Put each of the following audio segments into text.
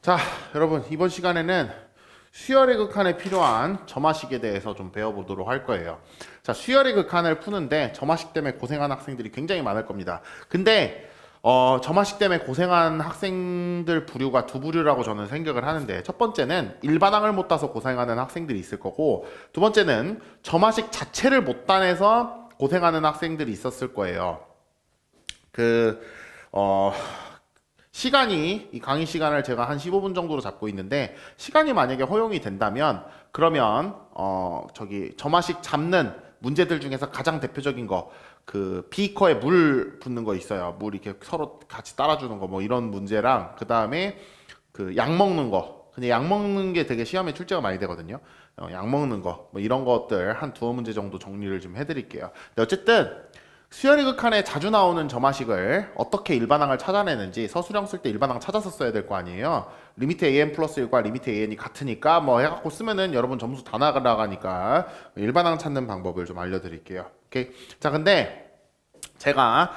자, 여러분 이번 시간에는 수열의 극한에 필요한 점화식에 대해서 좀 배워보도록 할 거예요. 자, 수열의 극한을 푸는데 점화식 때문에 고생한 학생들이 굉장히 많을 겁니다. 근데 점화식 때문에 고생한 학생들 부류가 두 부류라고 저는 생각을 하는데, 첫 번째는 일반항을 못 따서 고생하는 학생들이 있을 거고, 두 번째는 점화식 자체를 못 따내서 고생하는 학생들이 있었을 거예요. 시간이, 이 강의 시간을 제가 한 15분 정도로 잡고 있는데, 시간이 만약에 허용이 된다면, 그러면 점화식 잡는 문제들 중에서 가장 대표적인 거, 비커에 물 붓는 거 있어요. 물 이렇게 서로 같이 따라주는 거, 뭐 이런 문제랑, 그 다음에 약 먹는 거. 근데 약 먹는 게 되게 시험에 출제가 많이 되거든요. 약 먹는 거, 뭐 이런 것들 한 두어 문제 정도 정리를 좀 해드릴게요. 근데 어쨌든 수열의 극한에 자주 나오는 점화식을 어떻게 일반항을 찾아내는지, 서술형 쓸 때 일반항 찾아서 써야 될 거 아니에요. 리미트 an 플러스 1과 리미트 an이 같으니까 뭐 해갖고 쓰면은 여러분 점수 다 나가니까 일반항 찾는 방법을 좀 알려드릴게요. 오케이. 자, 근데 제가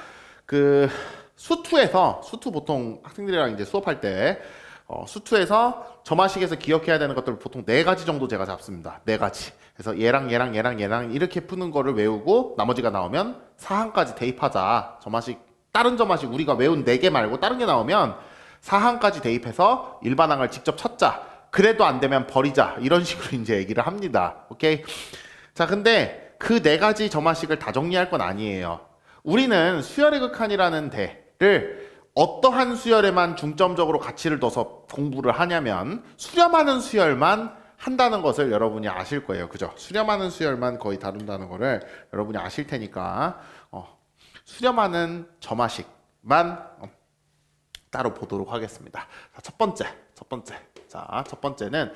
수투 보통 학생들이랑 이제 수업할 때 수투에서 점화식에서 기억해야 되는 것들을 보통 4가지 정도 제가 잡습니다. 4가지. 그래서 얘랑 이렇게 푸는 거를 외우고 나머지가 나오면 사항까지 대입하자. 다른 점화식 우리가 외운 4개 말고 다른 게 나오면 사항까지 대입해서 일반항을 직접 찾자. 그래도 안 되면 버리자. 이런 식으로 이제 얘기를 합니다. 오케이? 자, 근데 그 4가지 점화식을 다 정리할 건 아니에요. 우리는 수열의 극한이라는 데를 어떠한 수열에만 중점적으로 가치를 둬서 공부를 하냐면 수렴하는 수열만 한다는 것을 여러분이 아실 거예요. 그죠? 수렴하는 수열만 거의 다룬다는 거를 여러분이 아실 테니까 수렴하는 점화식만 따로 보도록 하겠습니다. 자, 첫 번째. 자, 첫 번째는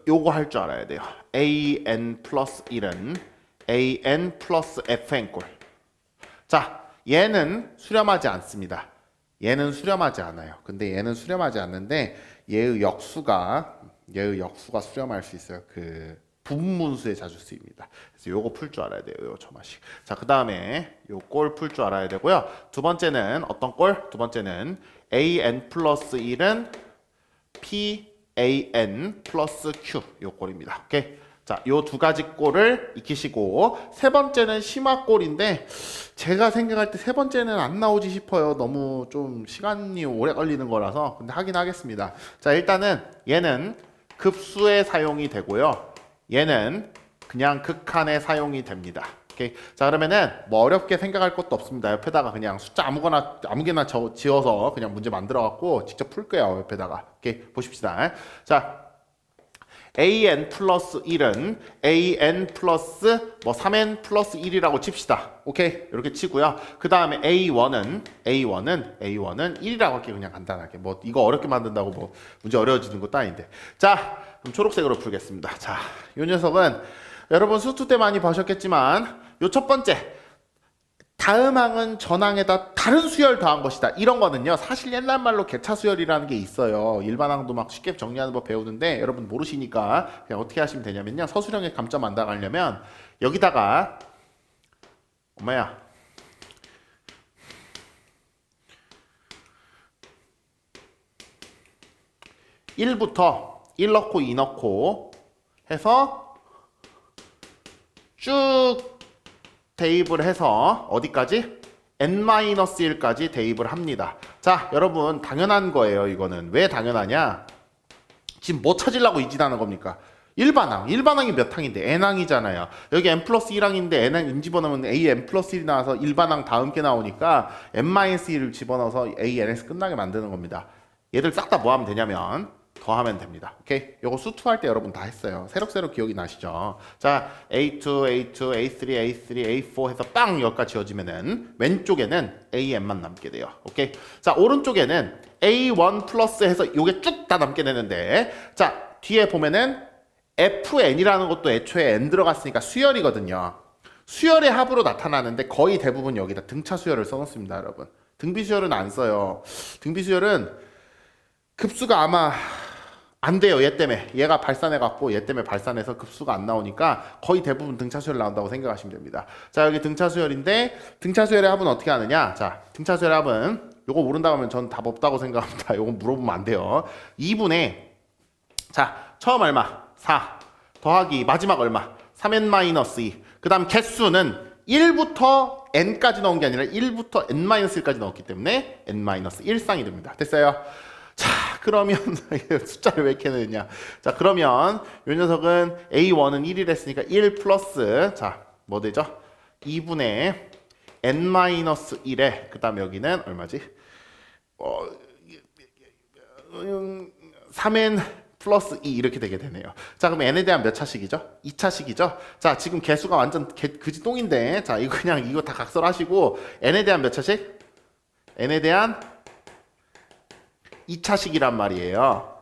요거 할 줄 알아야 돼요. an 플러스 1은 an 플러스 fn꼴. 자, 얘는 수렴하지 않습니다. 얘는 수렴하지 않아요. 근데 얘는 수렴하지 않는데 얘의 역수가 수렴할 수 있어요. 부분문수에 자주 쓰입니다. 그래서 요거 풀 줄 알아야 돼요. 요 점화식. 자, 그 다음에 요 꼴 풀 줄 알아야 되고요. 두 번째는 어떤 꼴? 두 번째는 an 플러스 1은 pan 플러스 q. 요 꼴입니다. 오케이. 자, 요 2가지 꼴을 익히시고, 세 번째는 심화꼴인데 제가 생각할 때 세 번째는 안 나오지 싶어요. 너무 좀 시간이 오래 걸리는 거라서. 근데 하긴 하겠습니다. 자, 일단은 얘는 급수에 사용이 되고요. 얘는 그냥 극한에 사용이 됩니다. 오케이. 자, 그러면은 뭐 어렵게 생각할 것도 없습니다. 옆에다가 그냥 숫자 아무게나 지어서 그냥 문제 만들어 갖고 직접 풀게요. 옆에다가. 오케이. 보십시다. 자, an 플러스 1은 an 플러스 3n 플러스 1이라고 칩시다. 오케이? 이렇게 치고요. 그 다음에 a1은 1이라고 할게요. 그냥 간단하게. 뭐 이거 어렵게 만든다고 뭐 문제 어려워지는 것도 아닌데. 자, 그럼 초록색으로 풀겠습니다. 자, 요 녀석은 여러분 수투 때 많이 보셨겠지만 요 첫 번째, 다음 항은 전항에다 다른 수열 더한 것이다. 이런 거는요, 사실 옛날 말로 개차수열이라는 게 있어요. 일반항도 막 쉽게 정리하는 법 배우는데 여러분 모르시니까 그냥 어떻게 하시면 되냐면요, 서술형에 감점 안 당하려면 여기다가 1부터 1 넣고 2 넣고 해서 쭉 대입을 해서 어디까지? n-1까지 대입을 합니다. 자, 여러분 당연한 거예요. 이거는 왜 당연하냐? 지금 뭐 찾으려고 이 짓 하는 겁니까? 일반항이 몇 항인데 n항이잖아요. 여기 n 플러스 1항인데 n항 집어넣으면 a n 플러스 1이 나와서 일반항 다음 게 나오니까 n-1을 집어넣어서 a n에서 끝나게 만드는 겁니다. 얘들 싹 다 뭐 하면 되냐면 더하면 됩니다. 오케이? 요거 수투 할 때 여러분 다 했어요. 새록새록 기억이 나시죠? 자, A2, A2, A3, A3, A4 해서 빵 여기까지 지어지면은 왼쪽에는 AN만 남게 돼요. 오케이? 자, 오른쪽에는 A1 플러스 해서 요게 쭉 다 남게 되는데, 자, 뒤에 보면은 FN이라는 것도 애초에 N 들어갔으니까 수열이거든요. 수열의 합으로 나타나는데 거의 대부분 여기다 등차 수열을 써놓습니다, 여러분. 등비 수열은 안 써요. 등비 수열은 급수가 아마 안 돼요. 얘 때문에. 얘가 발산해갖고 얘 때문에 발산해서 급수가 안 나오니까 거의 대부분 등차수열 나온다고 생각하시면 됩니다. 자, 여기 등차수열인데 등차수열의 합은 어떻게 하느냐? 자, 등차수열의 합은 요거 모른다고 하면 전 답 없다고 생각합니다. 요거 물어보면 안 돼요. 2분의 자 처음 얼마? 4 더하기 마지막 얼마? 3n-2 그 다음 개수는 1부터 n까지 넣은 게 아니라 1부터 n-1까지 넣었기 때문에 n-1쌍이 됩니다. 됐어요? 자 그러면 숫자를 왜 이렇게 넣냐. 자 그러면 이 녀석은 a1은 1이 됐으니까 1 플러스 자 뭐 되죠? 2분의 n-1에 그 다음 여기는 얼마지? 3n 플러스 2 이렇게 되게 되네요. 자 그럼 n에 대한 몇 차식이죠? 2차식이죠? 자 지금 개수가 완전 그지 똥인데 자 이거 그냥 이거 다 각설하시고 n에 대한 몇 차식? n에 대한 2차식이란 말이에요.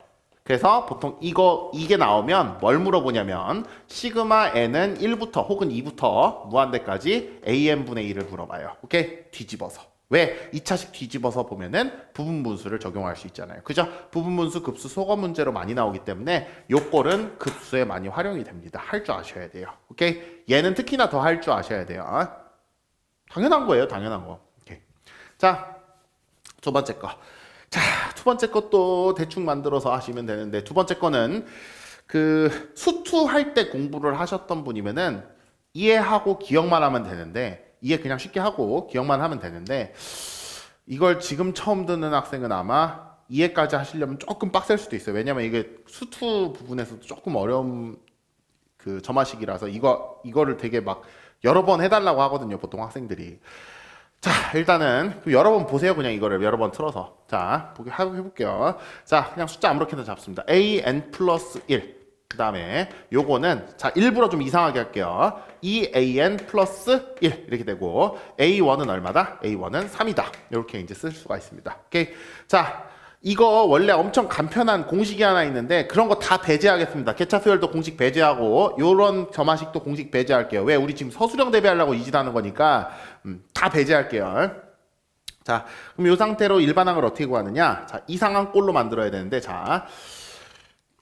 그래서 보통 이게 나오면 뭘 물어보냐면 시그마 n은 1부터 혹은 2부터 무한대까지 an분의 1을 물어봐요. 오케이? 뒤집어서. 왜? 2차식 뒤집어서 보면은 부분분수를 적용할 수 있잖아요. 그죠? 부분분수 급수 소거 문제로 많이 나오기 때문에 요 꼴은 급수에 많이 활용이 됩니다. 할 줄 아셔야 돼요. 오케이? 얘는 특히나 더 할 줄 아셔야 돼요. 당연한 거예요. 당연한 거. 오케이. 자, 두 번째 거. 자, 두 번째 것도 대충 만들어서 하시면 되는데 두 번째 거는 그 수투할 때 공부를 하셨던 분이면은 이해하고 기억만 하면 되는데 이해 그냥 쉽게 하고 기억만 하면 되는데 이걸 지금 처음 듣는 학생은 아마 이해까지 하시려면 조금 빡셀 수도 있어요. 왜냐면 이게 수투 부분에서도 조금 어려운 그 점화식이라서 이거를 되게 막 여러 번 해달라고 하거든요. 보통 학생들이. 자 일단은 여러 번 보세요. 그냥 이거를 여러 번 틀어서 자 해볼게요. 자 그냥 숫자 아무렇게나 잡습니다. an 플러스 1 그 다음에 요거는 자 일부러 좀 이상하게 할게요. 2an 플러스 1 이렇게 되고 a1은 얼마다? a1은 3이다. 이렇게 이제 쓸 수가 있습니다. 오케이. 자 이거 원래 엄청 간편한 공식이 하나 있는데 그런 거 다 배제하겠습니다. 개차 수열도 공식 배제하고 요런 점화식도 공식 배제할게요. 왜? 우리 지금 서술형 대비하려고 이 짓 하는 거니까 다 배제할게요. 자 그럼 요 상태로 일반항을 어떻게 구하느냐. 자 이상한 꼴로 만들어야 되는데 자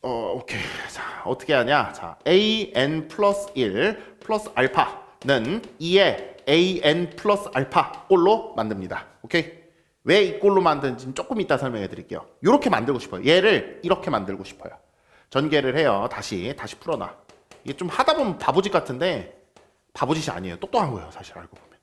오케이. 자 어떻게 하냐. 자 an 플러스 1 플러스 알파는 2의 an 플러스 알파 꼴로 만듭니다. 오케이. 왜 이 꼴로 만드는지는 조금 이따 설명해 드릴게요. 이렇게 만들고 싶어요. 얘를 이렇게 만들고 싶어요. 전개를 해요. 다시 풀어놔. 이게 좀 하다 보면 바보짓 같은데 바보짓이 아니에요. 똑똑한 거예요. 사실 알고 보면.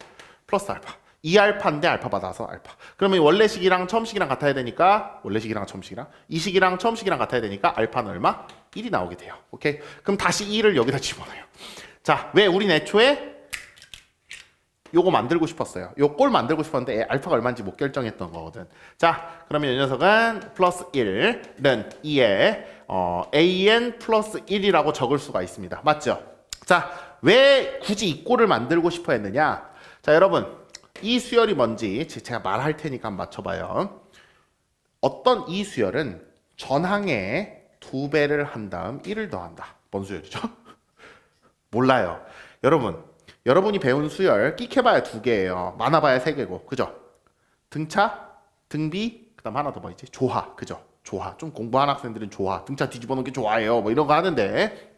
플러스 알파. 2알파인데 알파 받아서 알파. 그러면 원래식이랑 처음식이랑 같아야 되니까 원래식이랑 처음식이랑 이 식이랑 처음식이랑 같아야 되니까 알파는 얼마? 1이 나오게 돼요. 오케이? 그럼 다시 2를 여기다 집어넣어요. 자, 왜 우린 애초에 요거 만들고 싶었어요. 요 꼴 만들고 싶었는데 알파가 얼마인지 못 결정했던 거거든. 자, 그러면 이 녀석은 플러스 1은 2에 an 플러스 1이라고 적을 수가 있습니다. 맞죠? 자, 왜 굳이 이 꼴을 만들고 싶어 했느냐? 자, 여러분 이 수열이 뭔지 제가 말할 테니까 한번 맞춰봐요. 어떤 이 수열은 전항에 2배를 한 다음 1을 더한다. 뭔 수열이죠? 몰라요. 여러분이 배운 수열 끽해봐야 2개예요. 많아봐야 3개고. 그죠? 등차, 등비, 그 다음 하나 더 뭐 있지? 조화. 그죠? 조화. 좀 공부한 학생들은 조화. 등차 뒤집어 놓은 게 좋아해요. 뭐 이런 거 하는데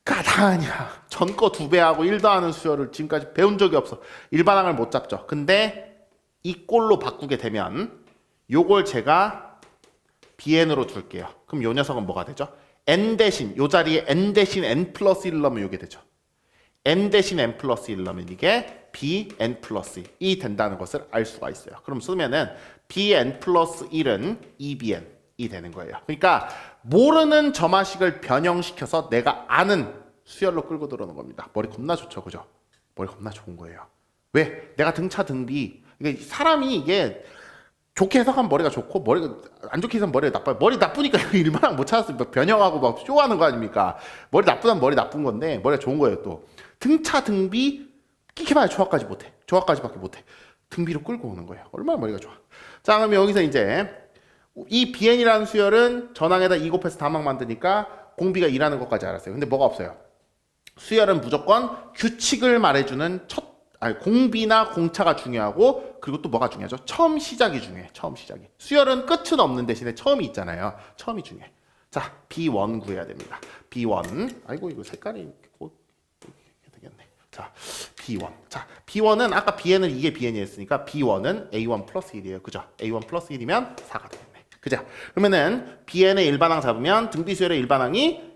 가다냐. 전 거 2배하고 1 더하는 수열을 지금까지 배운 적이 없어. 일반항을 못 잡죠. 근데 이 꼴로 바꾸게 되면 요걸 제가 bn으로 둘게요. 그럼 요 녀석은 뭐가 되죠? n 대신 요 자리에 n 대신 n 플러스 1 넣으면 요게 되죠. n 대신 n 플러스 1 넣으면 이게 bn 플러스 1이 된다는 것을 알 수가 있어요. 그럼 쓰면은 bn 플러스 1은 2bn이 되는 거예요. 그러니까 모르는 점화식을 변형시켜서 내가 아는 수열로 끌고 들어오는 겁니다. 머리 겁나 좋죠, 그죠? 머리 겁나 좋은 거예요. 왜? 내가 등차 등비 이게 사람이 이게 좋게 해석하면 머리가 좋고 머리가 안 좋게 해석하면 머리가 나빠요. 머리 나쁘니까 일반항 못 찾았으니까 변형하고 막 쇼하는 거 아닙니까? 머리 나쁘다면 머리 나쁜 건데 머리가 좋은 거예요. 또 등차 등비 끽해봐야 조합까지 못해. 조합까지밖에 못해. 등비로 끌고 오는 거예요. 얼마나 머리가 좋아. 자 그럼 여기서 이제 이 bn이라는 수열은 전항에다 2 곱해서 다막 만드니까 공비가 2라는 것까지 알았어요. 근데 뭐가 없어요. 수열은 무조건 규칙을 말해주는 공비나 공차가 중요하고 그리고 또 뭐가 중요하죠? 처음 시작이 중요해. 처음 시작이. 수열은 끝은 없는 대신에 처음이 있잖아요. 처음이 중요해. 자, B1 구해야 됩니다. B1. 아이고 이거 색깔이 되겠네. 자, 자, B1. 자, B1은 아까 Bn은 이게 Bn이 했으니까 B1은 A1 플러스 1이에요. 그죠? A1 플러스 1이면 4가 되겠네. 그죠? 그러면은 Bn의 일반항 잡으면 등비수열의 일반항이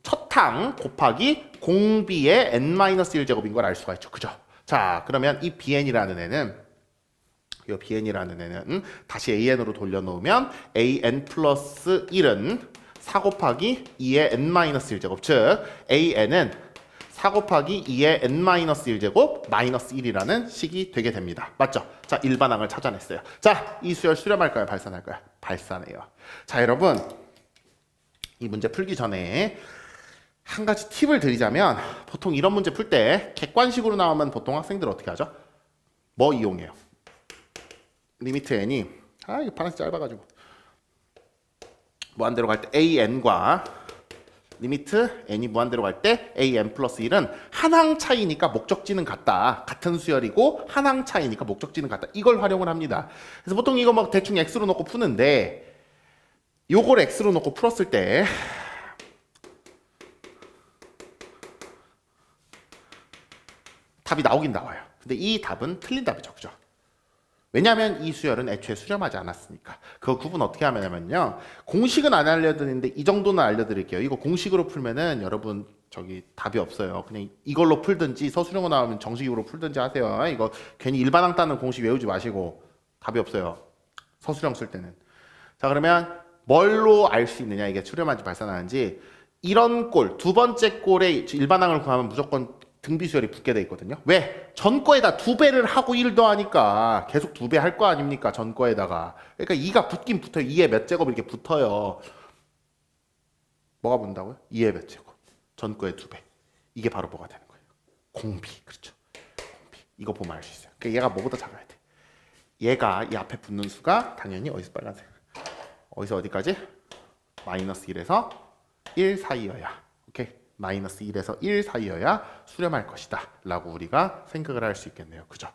첫 항 곱하기 공비의 n-1제곱인 걸 알 수가 있죠. 그죠? 자, 그러면 이 Bn이라는 애는 이 Bn이라는 애는 다시 AN으로 돌려놓으면 AN 플러스 1은 4 곱하기 2의 n-1제곱, 즉 AN은 4 곱하기 2의 n-1제곱 마이너스 1이라는 식이 되게 됩니다. 맞죠? 자, 일반항을 찾아냈어요. 자, 이 수열 수렴할까요? 발산할까요? 발산해요. 자, 여러분 이 문제 풀기 전에 한 가지 팁을 드리자면 보통 이런 문제 풀 때 객관식으로 나오면 보통 학생들 어떻게 하죠? 뭐 이용해요? 리미트 n이 이거 파란색 짧아가지고 무한대로 갈 때 an과 리미트 n이 무한대로 갈 때 an 플러스 1은 한 항 차이니까 목적지는 같다. 같은 수열이고 한 항 차이니까 목적지는 같다. 이걸 활용을 합니다. 그래서 보통 이거 막 대충 x로 놓고 푸는데 요걸 x로 놓고 풀었을 때 답이 나오긴 나와요. 근데 이 답은 틀린 답이죠. 그죠? 왜냐하면 이 수열은 애초에 수렴하지 않았으니까. 그거 구분 어떻게 하냐면요. 공식은 안 알려드리는데 이 정도는 알려드릴게요. 이거 공식으로 풀면은 여러분 저기 답이 없어요. 그냥 이걸로 풀든지 서술형으로 나오면 정식으로 풀든지 하세요. 이거 괜히 일반항 따는 공식 외우지 마시고 답이 없어요. 서술형 쓸 때는. 자, 그러면 뭘로 알 수 있느냐 이게 수렴한지 발산하는지. 이런 꼴, 두 번째 꼴에 일반항을 구하면 무조건 등비수열이 붙게 돼 있거든요. 왜? 전 거에다 2배를 하고 1 더하니까 계속 2배 할 거 아닙니까? 전 거에다가. 그러니까 2가 붙긴 붙어요. 2의 몇 제곱 이렇게 붙어요. 뭐가 붙는다고요? 2의 몇 제곱. 전 거에 2배. 이게 바로 뭐가 되는 거예요? 공비. 그렇죠. 공비. 이거 보면 알 수 있어요. 그러니까 얘가 뭐보다 작아야 돼. 얘가 이 앞에 붙는 수가 당연히 어디서 빨간색. 어디서 어디까지? 마이너스 1에서 1 사이여야. 오케이. 마이너스 1에서 1 사이여야 수렴할 것이다 라고 우리가 생각을 할 수 있겠네요. 그죠?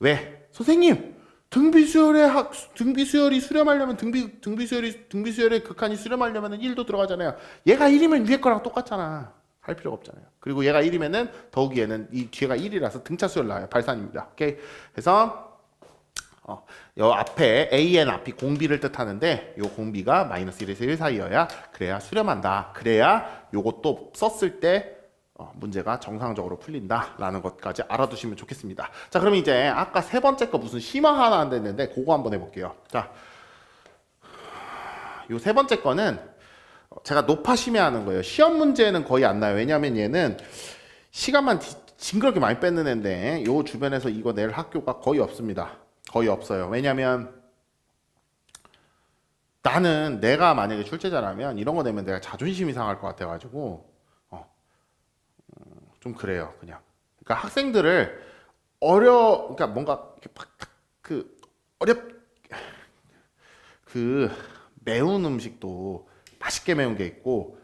왜? 선생님 등비수열이 수렴하려면 등비수열의 극한이 수렴하려면 1도 들어가잖아요. 얘가 1이면 위에 거랑 똑같잖아. 할 필요가 없잖아요. 그리고 얘가 1이면은 더욱이 얘는 이 뒤에가 1이라서 등차수열 나와요. 발산입니다. 오케이? 그래서 요 앞에 AN 앞이 공비를 뜻하는데 요 공비가 마이너스 1에서 1 사이여야 그래야 수렴한다. 그래야 요것도 썼을 때 문제가 정상적으로 풀린다 라는 것까지 알아두시면 좋겠습니다. 자, 그럼 이제 아까 세 번째 거 무슨 심화 하나 안 됐는데 그거 한번 해볼게요. 자, 요 세 번째 거는 제가 높아 심해하는 거예요. 시험 문제는 거의 안 나요. 왜냐하면 얘는 시간만 징그럽게 많이 뺏는 애인데 요 주변에서 이거 낼 학교가 거의 없습니다. 거의 없어요. 왜냐면 나는 내가 만약에 출제자라면 이런 거 내면 내가 자존심이 상할 것 같아가지고 좀 그래요. 그냥. 그러니까 학생들을 그러니까 뭔가 그 매운 음식도 맛있게 매운 게 있고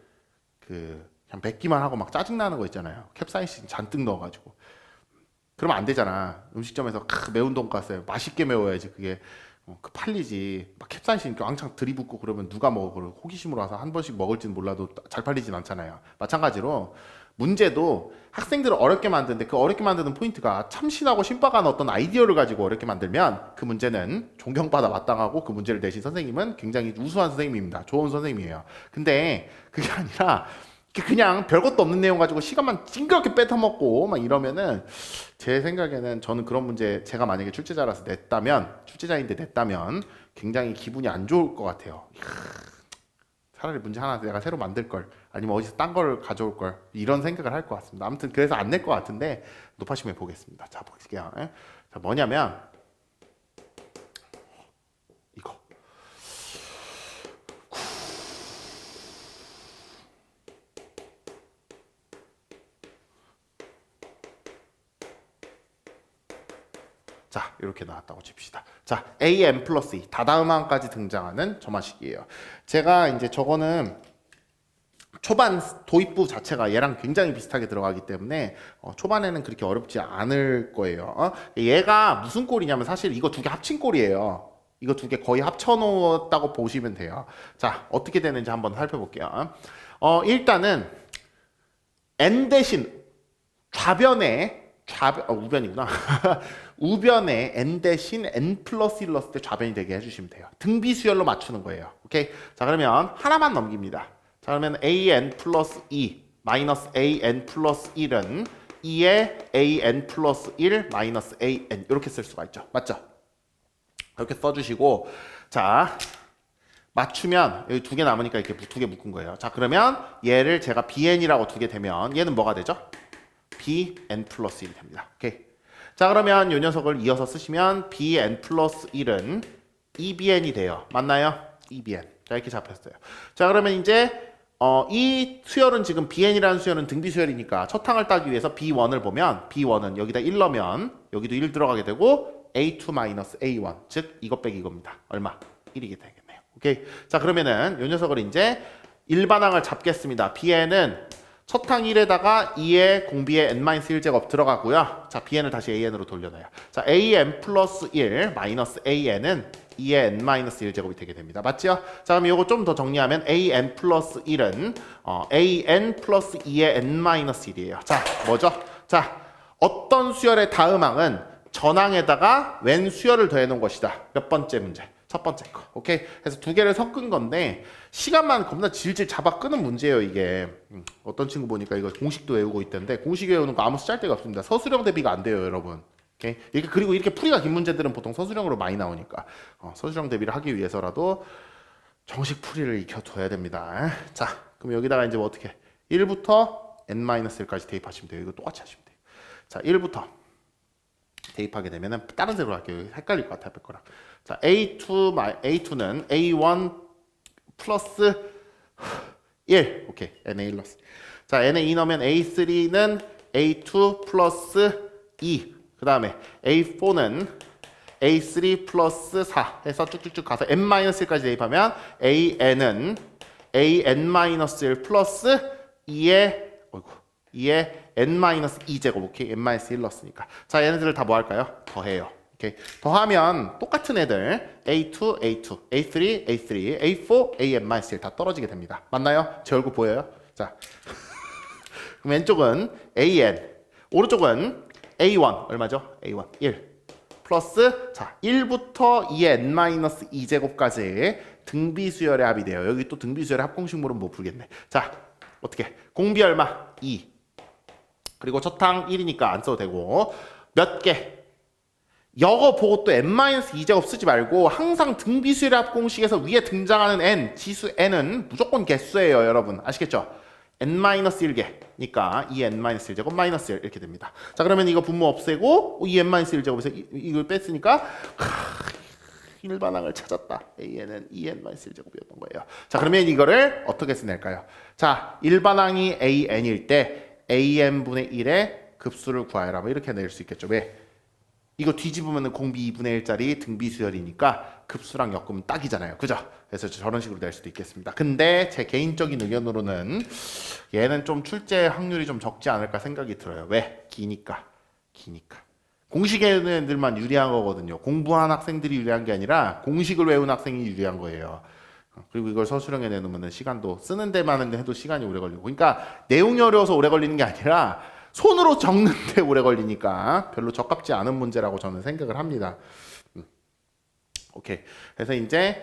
그냥 맵기만 하고 막 짜증나는 거 있잖아요. 캡사이신 잔뜩 넣어가지고. 그러면 안 되잖아. 음식점에서 매운 돈가스 맛있게 매워야지 그게 팔리지. 막 캡사이신 왕창 들이붓고 그러면 누가 먹어? 그걸 호기심으로 와서 한 번씩 먹을지는 몰라도 잘 팔리진 않잖아요. 마찬가지로 문제도 학생들을 어렵게 만드는데 그 어렵게 만드는 포인트가 참신하고 신박한 어떤 아이디어를 가지고 어렵게 만들면 그 문제는 존경받아 마땅하고 그 문제를 내신 선생님은 굉장히 우수한 선생님입니다. 좋은 선생님이에요. 근데 그게 아니라 그냥 별것도 없는 내용 가지고 시간만 찡그렇게 뺏어먹고 막 이러면은 제 생각에는 저는 그런 문제 제가 만약에 출제자인데 냈다면 굉장히 기분이 안 좋을 것 같아요. 차라리 문제 하나 내가 새로 만들 걸 아니면 어디서 딴 걸 가져올 걸 이런 생각을 할 것 같습니다. 아무튼 그래서 안 낼 것 같은데 높아심해 보겠습니다. 자, 볼게요. 자, 뭐냐면 이거 자, 이렇게 나왔다고 칩시다. 자, AM 플러스 2 다다음 항까지 등장하는 저만식이에요. 제가 이제 저거는 초반 도입부 자체가 얘랑 굉장히 비슷하게 들어가기 때문에 초반에는 그렇게 어렵지 않을 거예요. 얘가 무슨 꼴이냐면 사실 이거 두 개 합친 꼴이에요. 이거 두 개 거의 합쳐놓았다고 보시면 돼요. 자, 어떻게 되는지 한번 살펴볼게요. 일단은 n 대신 우변이구나. 우변에 n 대신 n 플러스 1 넣었을 때 좌변이 되게 해주시면 돼요. 등비수열로 맞추는 거예요. 오케이. 자, 그러면 하나만 넘깁니다. 자, 그러면 an 플러스 2 마이너스 an 플러스 1은 2에 an 플러스 1 마이너스 an 이렇게 쓸 수가 있죠. 맞죠? 이렇게 써주시고, 자, 맞추면 여기 두 개 남으니까 이렇게 두 개 묶은 거예요. 자, 그러면 얘를 제가 bn이라고 두게 되면 얘는 뭐가 되죠? bn 플러스 1이 됩니다. 오케이. 자, 그러면 이 녀석을 이어서 쓰시면 bn 플러스 1은 2bn이 돼요. 맞나요? 2bn. 자, 이렇게 잡혔어요. 자, 그러면 이제 이 수열은 지금 bn이라는 수열은 등비 수열이니까 첫 항을 따기 위해서 b1을 보면 b1은 여기다 1 넣으면 여기도 1 들어가게 되고 a2-a1 즉 이것 빼기 이겁니다. 얼마? 1이게 되겠네요. 오케이. 자, 그러면은 이 녀석을 이제 일반항을 잡겠습니다. bn은 첫 항 1에다가 2의 공비의 n-1제곱 들어가고요. 자, bn을 다시 an으로 돌려놔요. 자, an 플러스 1 마이너스 an은 2의 n-1제곱이 되게 됩니다. 맞죠? 자, 그럼 이거 좀 더 정리하면 an 플러스 1은 an 플러스 2의 n-1이에요. 자, 뭐죠? 자, 어떤 수열의 다음 항은 전항에다가 웬 수열을 더해놓은 것이다. 몇 번째 문제? 첫 번째 거. 오케이? 그래서 두 개를 섞은 건데 시간만 겁나 질질 잡아 끄는 문제예요, 이게. 어떤 친구 보니까 이거 공식도 외우고 있던데 공식 외우는 거 아무 쓸데가 없습니다. 서술형 대비가 안 돼요, 여러분. 오케이? 그리고 이렇게 풀이가 긴 문제들은 보통 서술형으로 많이 나오니까 서술형 대비를 하기 위해서라도 정식 풀이를 익혀둬야 됩니다. 자, 그럼 여기다가 이제 뭐 어떻게 1부터 n-1까지 대입하시면 돼요. 이거 똑같이 하시면 돼요. 자, 1부터 대입하게 되면은 다른 색으로 할게요. 헷갈릴 것 같아요, 앞에 거랑. 자, A2는 A1 플러스 1. 오케이. NA 넣었어. 자, NA 넣으면 A3는 A2 플러스 2. 그 다음에 A4는 A3 플러스 4 해서 쭉쭉쭉 가서 n-1까지 대입하면 AN은 AN-1 플러스 2의 n-2제곱. 오케이. n-1 넣었으니까. 자, 얘네들을 다 뭐 할까요? 더해요. 오케이. 더하면 똑같은 애들 A2, A2, A3, A3, A4, AN-1 다 떨어지게 됩니다. 맞나요? 제 얼굴 보여요? 자, 그럼 왼쪽은 AN, 오른쪽은 A1 얼마죠? A1 1 플러스 자 1부터 2의 n-2제곱까지 등비수열의 합이 돼요. 여기 또 등비수열의 합공식물은 못 풀겠네. 자, 어떻게? 공비 얼마? 2 그리고 첫항 1이니까 안 써도 되고 몇 개? 이거 보고 또 n-2제곱 쓰지 말고 항상 등비수열의 합공식에서 위에 등장하는 n, 지수 n은 무조건 개수예요, 여러분. 아시겠죠? n-1개니까 2n-1제곱 마이너스 1 이렇게 됩니다. 자, 그러면 이거 분모 없애고 2n-1제곱에서 이걸 뺐으니까 일반항을 찾았다. an은 2n-1제곱이었던 거예요. 자, 그러면 이거를 어떻게 써낼까요? 자, 일반항이 an일 때 an분의 1의 급수를 구하여라. 뭐 이렇게 낼 수 있겠죠. 왜? 이거 뒤집으면 공비 2분의 1짜리 등비수열이니까 급수랑 엮으면 딱이잖아요. 그죠? 그래서 저런 식으로 낼 수도 있겠습니다. 근데 제 개인적인 의견으로는 얘는 좀 출제 확률이 좀 적지 않을까 생각이 들어요. 왜? 기니까. 공식에 있는 애들만 유리한 거거든요. 공부한 학생들이 유리한 게 아니라 공식을 외운 학생이 유리한 거예요. 그리고 이걸 서술형에 내놓으면 시간도 쓰는 데만 해도 시간이 오래 걸리고. 그러니까 내용이 어려워서 오래 걸리는 게 아니라 손으로 적는데 오래 걸리니까 별로 적합지 않은 문제라고 저는 생각을 합니다. 오케이. 그래서 이제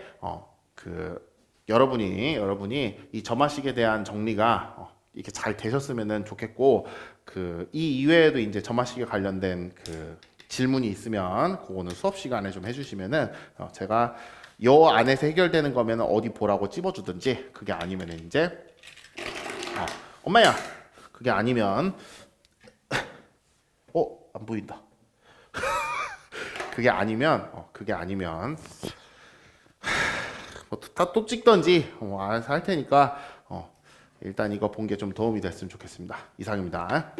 여러분이 이 점화식에 대한 정리가 이렇게 잘 되셨으면 좋겠고 이 이외에도 이제 점화식에 관련된 질문이 있으면 그거는 수업 시간에 좀 해주시면은 제가 요 안에서 해결되는 거면 어디 보라고 찝어주든지 그게 아니면 이제 엄마야 그게 아니면 안 보인다. 그게 아니면 또 찍던지 알아서 할 테니까 일단 이거 본 게 좀 도움이 됐으면 좋겠습니다. 이상입니다.